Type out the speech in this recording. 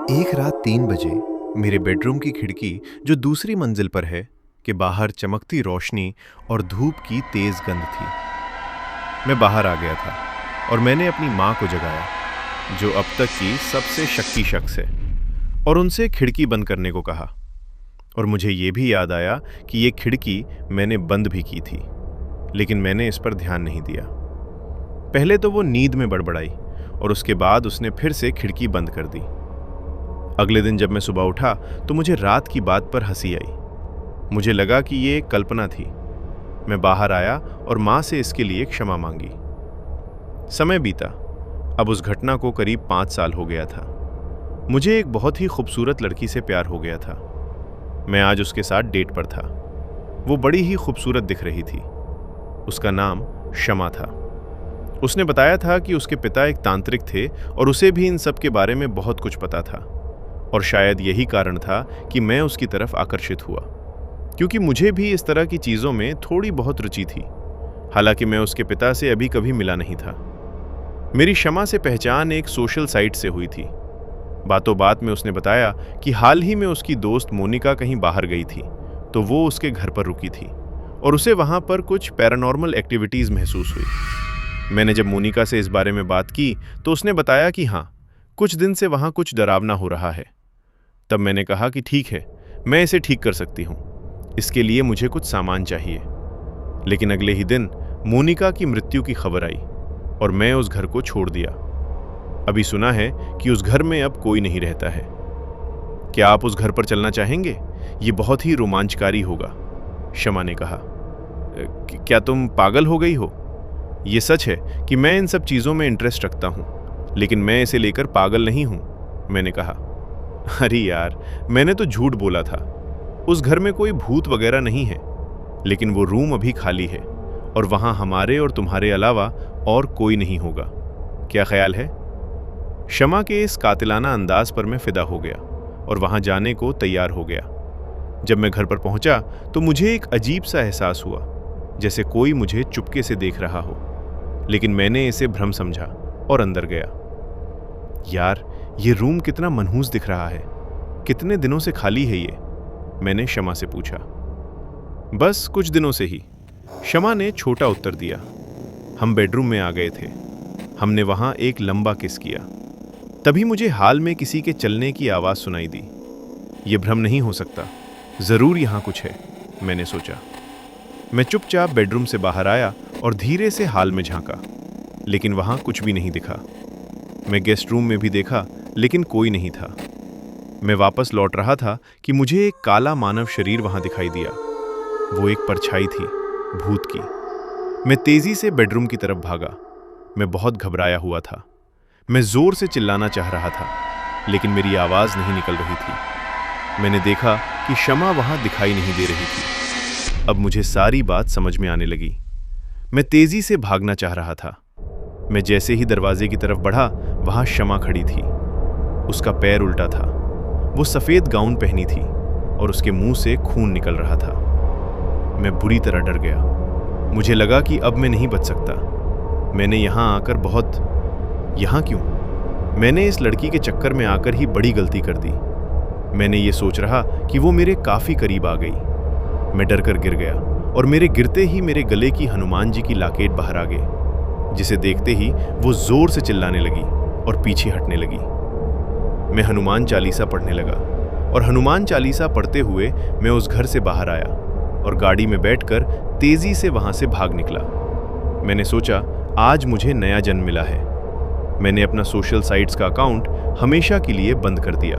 एक रात 3 बजे मेरे बेडरूम की खिड़की जो दूसरी मंजिल पर है के बाहर चमकती रोशनी और धूप की तेज गंध थी। मैं बाहर आ गया था और मैंने अपनी माँ को जगाया, जो अब तक की सबसे शक्की शख्स है, और उनसे खिड़की बंद करने को कहा। और मुझे ये भी याद आया कि ये खिड़की मैंने बंद भी की थी, लेकिन मैंने इस पर ध्यान नहीं दिया। पहले तो वो नींद में बड़बड़ाई और उसके बाद उसने फिर से खिड़की बंद कर दी। अगले दिन जब मैं सुबह उठा तो मुझे रात की बात पर हंसी आई। मुझे लगा कि ये एक कल्पना थी। मैं बाहर आया और माँ से इसके लिए क्षमा मांगी। समय बीता। अब उस घटना को करीब 5 साल हो गया था। मुझे एक बहुत ही खूबसूरत लड़की से प्यार हो गया था। मैं आज उसके साथ डेट पर था। वो बड़ी ही खूबसूरत दिख रही थी। उसका नाम शमा था। उसने बताया था कि उसके पिता एक तांत्रिक थे और उसे भी इन सब के बारे में बहुत कुछ पता था, और शायद यही कारण था कि मैं उसकी तरफ आकर्षित हुआ, क्योंकि मुझे भी इस तरह की चीज़ों में थोड़ी बहुत रुचि थी। हालांकि मैं उसके पिता से अभी कभी मिला नहीं था। मेरी शमा से पहचान एक सोशल साइट से हुई थी। बातों बात में उसने बताया कि हाल ही में उसकी दोस्त मोनिका कहीं बाहर गई थी, तो वो उसके घर पर रुकी थी और उसे वहाँ पर कुछ पैरानॉर्मल एक्टिविटीज़ महसूस हुई। मैंने जब मोनिका से इस बारे में बात की तो उसने बताया कि हाँ, कुछ दिन से वहाँ कुछ डरावना हो रहा है। तब मैंने कहा कि ठीक है, मैं इसे ठीक कर सकती हूँ। इसके लिए मुझे कुछ सामान चाहिए। लेकिन अगले ही दिन मोनिका की मृत्यु की खबर आई और मैं उस घर को छोड़ दिया। अभी सुना है कि उस घर में अब कोई नहीं रहता है। क्या आप उस घर पर चलना चाहेंगे? ये बहुत ही रोमांचकारी होगा, शमा ने कहा। क्या तुम पागल हो गई हो? ये सच है कि मैं इन सब चीज़ों में इंटरेस्ट रखता हूँ, लेकिन मैं इसे लेकर पागल नहीं हूँ, मैंने कहा। अरे यार, मैंने तो झूठ बोला था। उस घर में कोई भूत वगैरह नहीं है, लेकिन वो रूम अभी खाली है और वहाँ हमारे और तुम्हारे अलावा और कोई नहीं होगा। क्या ख्याल है? शमा के इस कातिलाना अंदाज पर मैं फिदा हो गया और वहाँ जाने को तैयार हो गया। जब मैं घर पर पहुँचा तो मुझे एक अजीब सा एहसास हुआ, जैसे कोई मुझे चुपके से देख रहा हो, लेकिन मैंने इसे भ्रम समझा और अंदर गया। यार, ये रूम कितना मनहूस दिख रहा है। कितने दिनों से खाली है ये? मैंने शमा से पूछा। बस कुछ दिनों से ही, शमा ने छोटा उत्तर दिया। हम बेडरूम में आ गए थे। हमने वहां एक लंबा किस किया। तभी मुझे हाल में किसी के चलने की आवाज सुनाई दी। ये भ्रम नहीं हो सकता, जरूर यहां कुछ है, मैंने सोचा। मैं चुपचाप बेडरूम से बाहर आया और धीरे से हाल में झांका, लेकिन वहां कुछ भी नहीं दिखा। मैं गेस्ट रूम में भी देखा, लेकिन कोई नहीं था। मैं वापस लौट रहा था कि मुझे एक काला मानव शरीर वहां दिखाई दिया। वो एक परछाई थी, भूत की। मैं तेजी से बेडरूम की तरफ भागा। मैं बहुत घबराया हुआ था। मैं जोर से चिल्लाना चाह रहा था, लेकिन मेरी आवाज नहीं निकल रही थी। मैंने देखा कि शमा वहां दिखाई नहीं दे रही थी। अब मुझे सारी बात समझ में आने लगी। मैं तेजी से भागना चाह रहा था। मैं जैसे ही दरवाजे की तरफ बढ़ा, वहां शमा खड़ी थी। उसका पैर उल्टा था। वो सफेद गाउन पहनी थी और उसके मुंह से खून निकल रहा था। मैं बुरी तरह डर गया। मुझे लगा कि अब मैं नहीं बच सकता। मैंने यहाँ क्यों? मैंने इस लड़की के चक्कर में आकर ही बड़ी गलती कर दी। मैंने ये सोच रहा कि वो मेरे काफी करीब आ गई। मैं डर कर गिर गया और मेरे गिरते ही मेरे गले की हनुमान जी की लाकेट बाहर आ गई, जिसे देखते ही वो जोर से चिल्लाने लगी और पीछे हटने लगी। मैं हनुमान चालीसा पढ़ने लगा और हनुमान चालीसा पढ़ते हुए मैं उस घर से बाहर आया और गाड़ी में बैठकर तेजी से वहां से भाग निकला। मैंने सोचा, आज मुझे नया जन्म मिला है। मैंने अपना सोशल साइट्स का अकाउंट हमेशा के लिए बंद कर दिया।